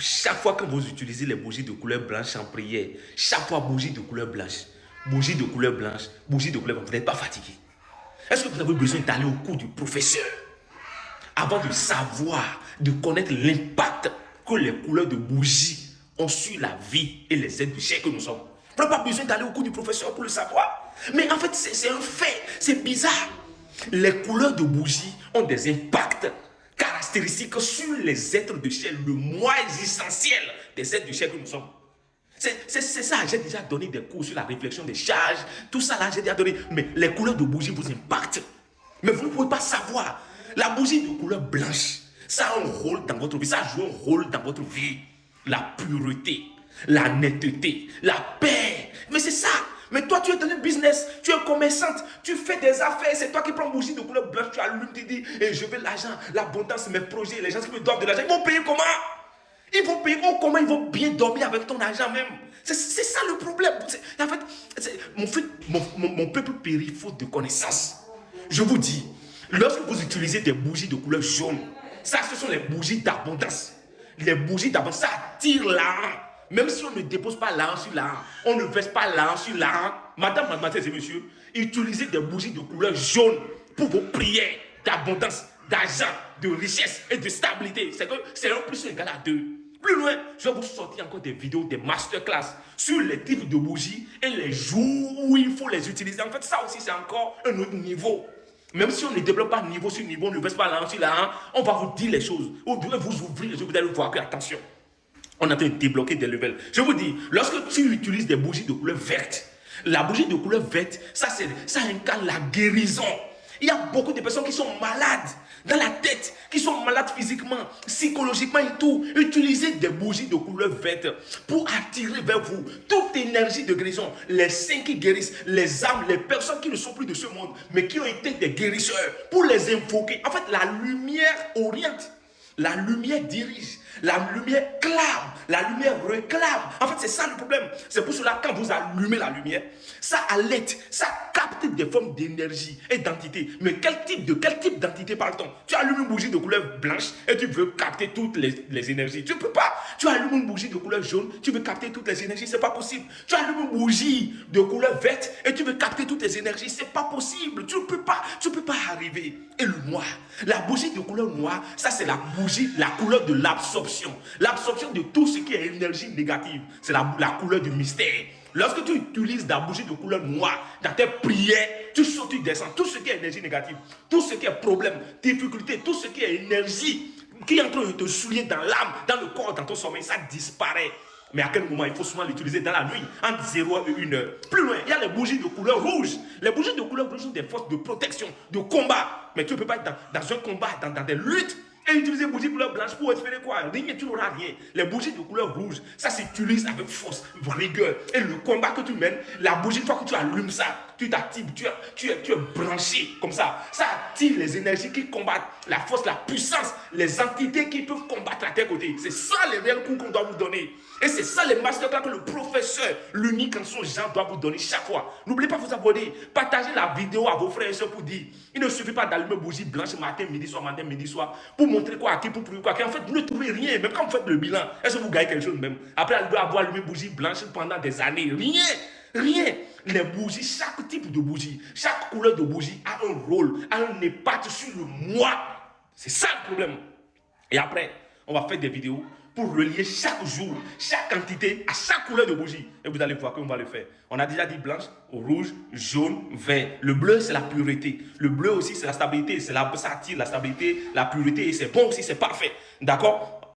Chaque fois que vous utilisez les bougies de couleur blanche en prière, chaque fois bougie de couleur blanche, bougie de couleur blanche, bougie de couleur blanche, vous n'êtes pas fatigué. Est-ce que vous avez besoin d'aller au cours du professeur avant de savoir, de connaître l'impact que les couleurs de bougie ont sur la vie et les êtres chers que nous sommes? Vous n'avez pas besoin d'aller au cours du professeur pour le savoir. Mais en fait, c'est un fait, c'est bizarre. Les couleurs de bougie ont des impacts caractéristiques sur les êtres de chair, le moi essentiel des êtres de chair que nous sommes. C'est ça, j'ai déjà donné des cours sur la réflexion des charges, tout ça là, j'ai déjà donné. Mais les couleurs de bougie vous impactent. Mais vous ne pouvez pas savoir. La bougie de couleur blanche, ça a un rôle dans votre vie, ça joue un rôle dans votre vie. La pureté, la netteté, la paix. Mais c'est ça. Mais toi, tu es dans le business, tu es commerçante, tu fais des affaires, c'est toi qui prends une bougie de couleur blanche, tu allumes, tu dis, et je veux l'argent, l'abondance, mes projets, les gens qui me doivent de l'argent, ils vont payer comment? Ils vont payer comment? Ils vont bien dormir avec ton argent même. C'est ça le problème. En fait, mon peuple périt faute de connaissance. Je vous dis, lorsque vous utilisez des bougies de couleur jaune, ça, ce sont les bougies d'abondance. Les bougies d'abondance, ça attire l'argent. Même si on ne dépose pas l'argent sur l'argent, on ne verse pas l'argent sur l'argent. Madame, mademoiselles et messieurs, utilisez des bougies de couleur jaune pour vos prières d'abondance, d'argent, de richesse et de stabilité. C'est que c'est 1 plus 1 égale à 2. Plus loin, je vais vous sortir encore des vidéos, des masterclass sur les types de bougies et les jours où il faut les utiliser. En fait, ça aussi, c'est encore un autre niveau. Même si on ne développe pas niveau sur niveau, on ne verse pas l'argent sur l'argent, on va vous dire les choses. On devrait vous ouvrir les yeux, vous allez voir que, attention, on est en train de débloquer des levels. Je vous dis, lorsque tu utilises des bougies de couleur verte, la bougie de couleur verte, ça incarne la guérison. Il y a beaucoup de personnes qui sont malades dans la tête, qui sont malades physiquement, psychologiquement et tout. Utilisez des bougies de couleur verte pour attirer vers vous toute énergie de guérison. Les saints qui guérissent, les âmes, les personnes qui ne sont plus de ce monde, mais qui ont été des guérisseurs, pour les invoquer. En fait, la lumière oriente, la lumière dirige, la lumière clame, la lumière réclame. En fait, c'est ça le problème. C'est pour cela, quand vous allumez la lumière, ça alerte, ça capte des formes d'énergie et d'entité. Mais quel type d'entité parle-t-on? Tu allumes une bougie de couleur blanche et tu veux capter toutes les énergies. Tu ne peux pas. Tu allumes une bougie de couleur jaune, tu veux capter toutes les énergies. Ce n'est pas possible. Tu allumes une bougie de couleur verte et tu veux capter toutes les énergies. Ce n'est pas possible. Tu ne peux pas. Tu ne peux pas arriver. Et le noir, la bougie de couleur noire, ça c'est la bougie, la couleur de l'absorption. L'absorption de tout ce qui est énergie négative. C'est la couleur du mystère. Lorsque tu utilises la bougie de couleur noire dans tes prières, tu sautes, tu descends. Tout ce qui est énergie négative, tout ce qui est problème, difficulté, tout ce qui est énergie qui est en train de te souiller dans l'âme, dans le corps, dans ton sommeil, ça disparaît. Mais à quel moment il faut souvent l'utiliser? Dans la nuit, entre 0 et 1 heure. Plus loin, il y a les bougies de couleur rouge. Les bougies de couleur rouge sont des forces de protection, de combat. Mais tu ne peux pas être dans un combat, dans des luttes, et utiliser bougie de couleur blanche pour espérer quoi? Rien, tu n'auras rien. Les bougies de couleur rouge, ça s'utilise avec force, rigueur. Et le combat que tu mènes, la bougie, une fois que tu allumes ça, tu t'actives, tu es branché comme ça. Ça attire les énergies qui combattent, la force, la puissance, les entités qui peuvent combattre à tes côtés. C'est ça les réels coups qu'on doit vous donner. Et c'est ça les masterclass que le professeur, l'unique en son genre, doit vous donner chaque fois. N'oubliez pas de vous abonner. Partagez la vidéo à vos frères et soeurs pour dire, il ne suffit pas d'allumer bougie blanche matin, midi, soir, pour montrer quoi à qui, pour prouver quoi. En fait, vous ne trouvez rien. Même quand vous faites le bilan, est-ce que vous gagnez quelque chose même? Après avoir allumé bougie blanche pendant des années, rien. Rien. Les bougies, chaque type de bougie, chaque couleur de bougie a un rôle, a un impact sur le moi. C'est ça le problème. Et après, on va faire des vidéos pour relier chaque jour, chaque quantité à chaque couleur de bougie. Et vous allez voir qu'on va le faire. On a déjà dit blanche, rouge, jaune, vert. Le bleu, c'est la pureté. Le bleu aussi, c'est la stabilité. Ça attire la stabilité, la pureté. Et c'est bon aussi, c'est parfait. D'accord?